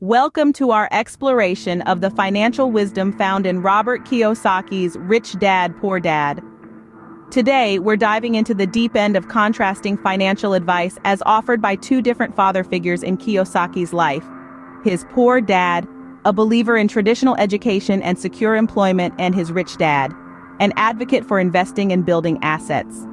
Welcome to our exploration of the financial wisdom found in Robert Kiyosaki's Rich Dad, Poor Dad. Today, we're diving into the deep end of contrasting financial advice as offered by two different father figures in Kiyosaki's life. His poor dad, a believer in traditional education and secure employment, and his rich dad, an advocate for investing and building assets.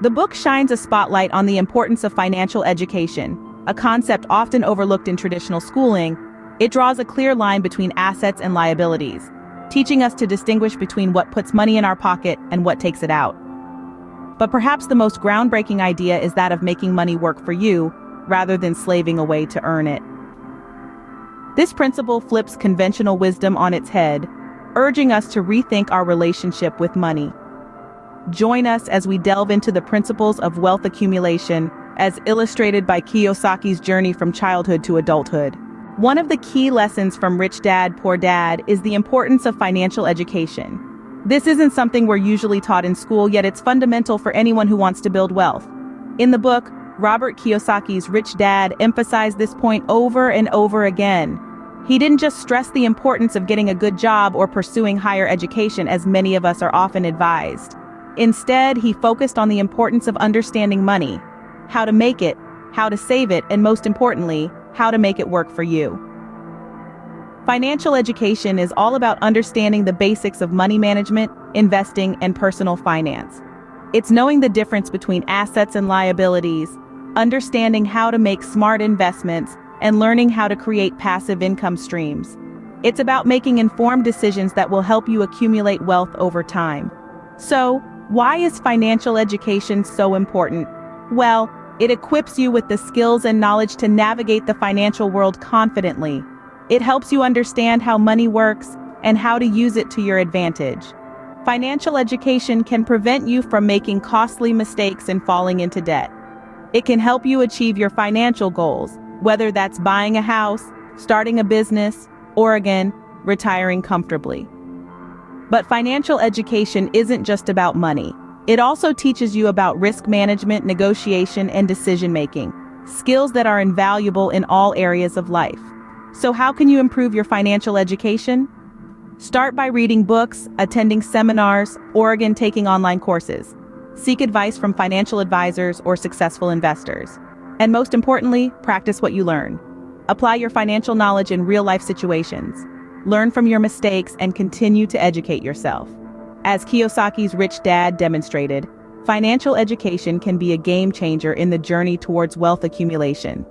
The book shines a spotlight on the importance of financial education, a concept often overlooked in traditional schooling. It draws a clear line between assets and liabilities, teaching us to distinguish between what puts money in our pocket and what takes it out. But perhaps the most groundbreaking idea is that of making money work for you, rather than slaving away to earn it. This principle flips conventional wisdom on its head, urging us to rethink our relationship with money. Join us as we delve into the principles of wealth accumulation, as illustrated by Kiyosaki's journey from childhood to adulthood. One of the key lessons from Rich Dad, Poor Dad is the importance of financial education. This isn't something we're usually taught in school, yet it's fundamental for anyone who wants to build wealth. In the book, Robert Kiyosaki's Rich Dad emphasized this point over and over again. He didn't just stress the importance of getting a good job or pursuing higher education, as many of us are often advised. Instead, he focused on the importance of understanding money, how to make it, how to save it, and most importantly, how to make it work for you. Financial education is all about understanding the basics of money management, investing, and personal finance. It's knowing the difference between assets and liabilities, understanding how to make smart investments, and learning how to create passive income streams. It's about making informed decisions that will help you accumulate wealth over time. So, why is financial education so important? Well, it equips you with the skills and knowledge to navigate the financial world confidently. It helps you understand how money works and how to use it to your advantage. Financial education can prevent you from making costly mistakes and falling into debt. It can help you achieve your financial goals, whether that's buying a house, starting a business, or again, retiring comfortably. But financial education isn't just about money. It also teaches you about risk management, negotiation, and decision-making, skills that are invaluable in all areas of life. So how can you improve your financial education? Start by reading books, attending seminars, or again, taking online courses. Seek advice from financial advisors or successful investors. And most importantly, practice what you learn. Apply your financial knowledge in real-life situations. Learn from your mistakes and continue to educate yourself. As Kiyosaki's Rich Dad demonstrated, financial education can be a game changer in the journey towards wealth accumulation.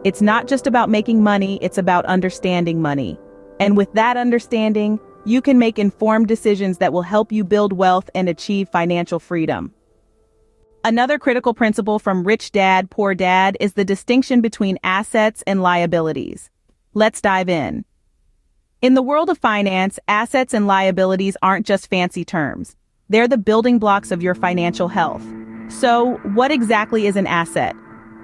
It's not just about making money, it's about understanding money. And with that understanding, you can make informed decisions that will help you build wealth and achieve financial freedom. Another critical principle from Rich Dad, Poor Dad is the distinction between assets and liabilities. Let's dive in. In the world of finance, assets and liabilities aren't just fancy terms. They're the building blocks of your financial health. So, what exactly is an asset?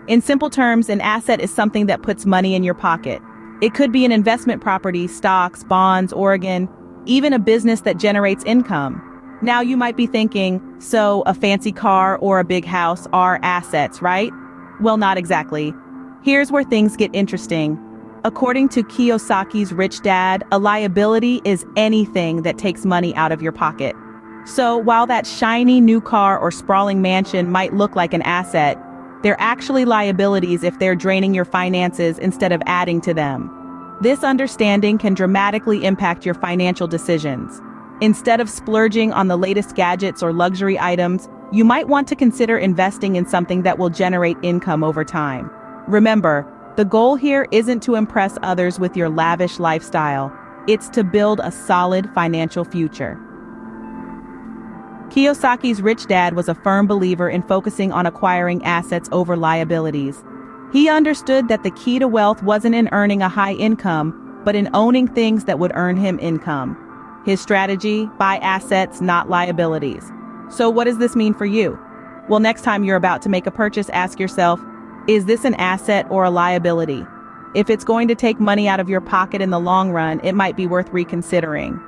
In simple terms, an asset is something that puts money in your pocket. It could be an investment property, stocks, bonds, or again, even a business that generates income. Now you might be thinking, so a fancy car or a big house are assets, right? Well, not exactly. Here's where things get interesting. According to Kiyosaki's Rich Dad, a liability is anything that takes money out of your pocket. So while that shiny new car or sprawling mansion might look like an asset, they're actually liabilities if they're draining your finances instead of adding to them. This understanding can dramatically impact your financial decisions. Instead of splurging on the latest gadgets or luxury items, you might want to consider investing in something that will generate income over time. Remember, the goal here isn't to impress others with your lavish lifestyle. It's to build a solid financial future. Kiyosaki's Rich Dad was a firm believer in focusing on acquiring assets over liabilities. He understood that the key to wealth wasn't in earning a high income, but in owning things that would earn him income. His strategy: buy assets, not liabilities. So what does this mean for you? Well, next time you're about to make a purchase, ask yourself, is this an asset or a liability? If it's going to take money out of your pocket in the long run, it might be worth reconsidering.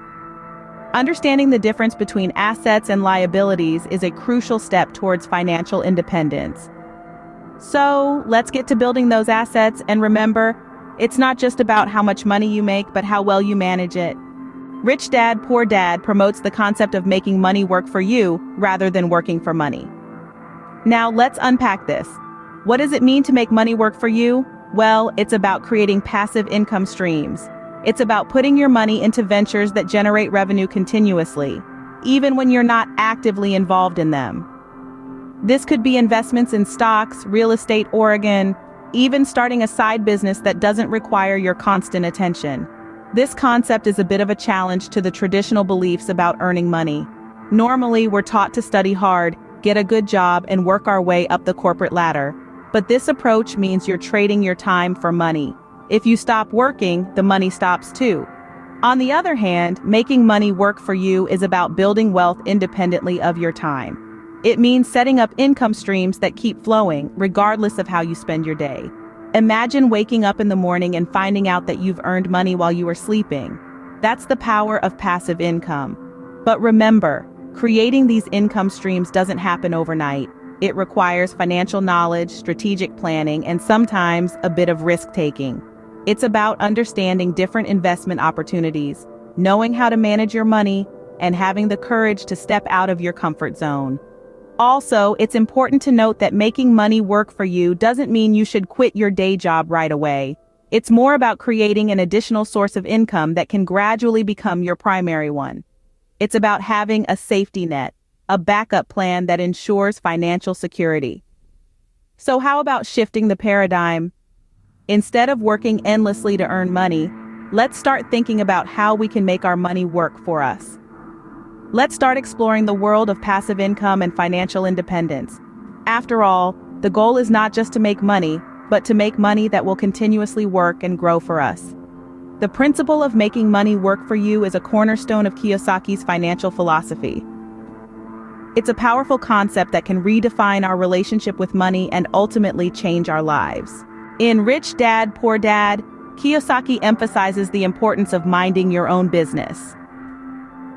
Understanding the difference between assets and liabilities is a crucial step towards financial independence. So, let's get to building those assets, and remember, It's not just about how much money you make, but how well you manage it. Rich Dad, Poor Dad promotes the concept of making money work for you rather than working for money. Now let's unpack this. What does it mean to make money work for you? Well, it's about creating passive income streams. It's about putting your money into ventures that generate revenue continuously, even when you're not actively involved in them. This could be investments in stocks, real estate, even starting a side business that doesn't require your constant attention. This concept is a bit of a challenge to the traditional beliefs about earning money. Normally, we're taught to study hard, get a good job, and work our way up the corporate ladder. But this approach means you're trading your time for money. If you stop working, the money stops too. On the other hand, making money work for you is about building wealth independently of your time. It means setting up income streams that keep flowing, regardless of how you spend your day. Imagine waking up in the morning and finding out that you've earned money while you were sleeping. That's the power of passive income. But remember, creating these income streams doesn't happen overnight. It requires financial knowledge, strategic planning, and sometimes a bit of risk-taking. It's about understanding different investment opportunities, knowing how to manage your money, and having the courage to step out of your comfort zone. Also, it's important to note that making money work for you doesn't mean you should quit your day job right away. It's more about creating an additional source of income that can gradually become your primary one. It's about having a safety net, a backup plan that ensures financial security. So how about shifting the paradigm? Instead of working endlessly to earn money, let's start thinking about how we can make our money work for us. Let's start exploring the world of passive income and financial independence. After all, the goal is not just to make money, but to make money that will continuously work and grow for us. The principle of making money work for you is a cornerstone of Kiyosaki's financial philosophy. It's a powerful concept that can redefine our relationship with money and ultimately change our lives. In Rich Dad, Poor Dad, Kiyosaki emphasizes the importance of minding your own business.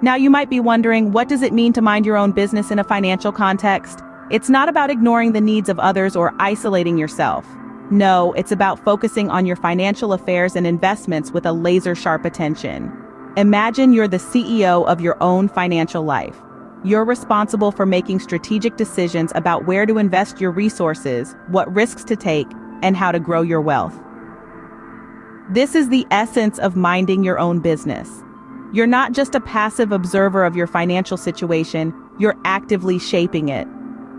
Now you might be wondering, what does it mean to mind your own business in a financial context? It's not about ignoring the needs of others or isolating yourself. No, it's about focusing on your financial affairs and investments with a laser-sharp attention. Imagine you're the CEO of your own financial life. You're responsible for making strategic decisions about where to invest your resources, what risks to take, and how to grow your wealth. This is the essence of minding your own business. You're not just a passive observer of your financial situation, you're actively shaping it.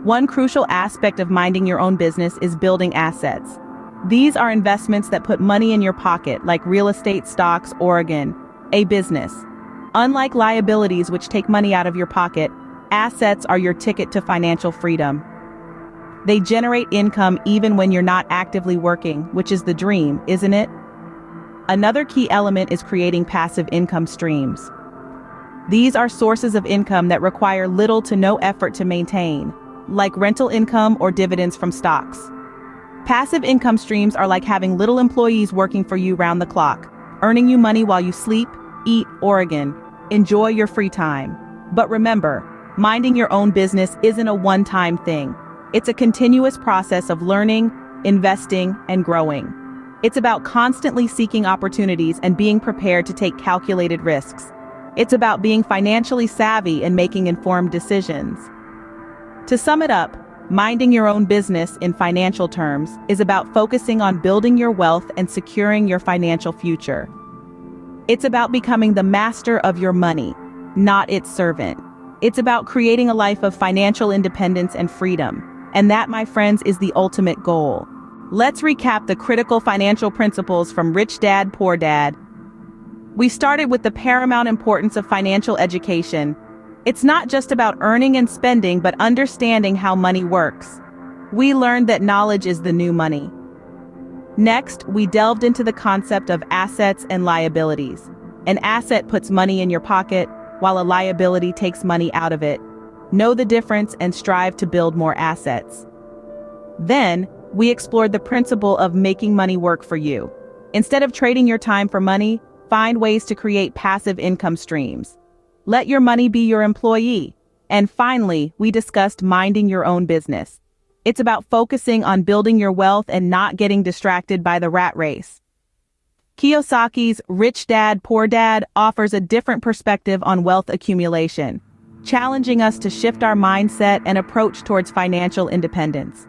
One crucial aspect of minding your own business is building assets. These are investments that put money in your pocket, like real estate, stocks, a business. Unlike liabilities, which take money out of your pocket, assets are your ticket to financial freedom. They generate income even when you're not actively working, which is the dream, isn't it? Another key element is creating passive income streams. These are sources of income that require little to no effort to maintain, like rental income or dividends from stocks. Passive income streams are like having little employees working for you round the clock, earning you money while you sleep, eat, enjoy your free time. But remember, minding your own business isn't a one-time thing. It's a continuous process of learning, investing, and growing. It's about constantly seeking opportunities and being prepared to take calculated risks. It's about being financially savvy and making informed decisions. To sum it up, minding your own business in financial terms is about focusing on building your wealth and securing your financial future. It's about becoming the master of your money, not its servant. It's about creating a life of financial independence and freedom. And that, my friends, is the ultimate goal. Let's recap the critical financial principles from Rich Dad, Poor Dad. We started with the paramount importance of financial education. It's not just about earning and spending, but understanding how money works. We learned that knowledge is the new money. Next, we delved into the concept of assets and liabilities. An asset puts money in your pocket, while a liability takes money out of it. Know the difference and strive to build more assets. Then, we explored the principle of making money work for you. Instead of trading your time for money, find ways to create passive income streams. Let your money be your employee. And finally, we discussed minding your own business. It's about focusing on building your wealth and not getting distracted by the rat race. Kiyosaki's Rich Dad, Poor Dad offers a different perspective on wealth accumulation, challenging us to shift our mindset and approach towards financial independence.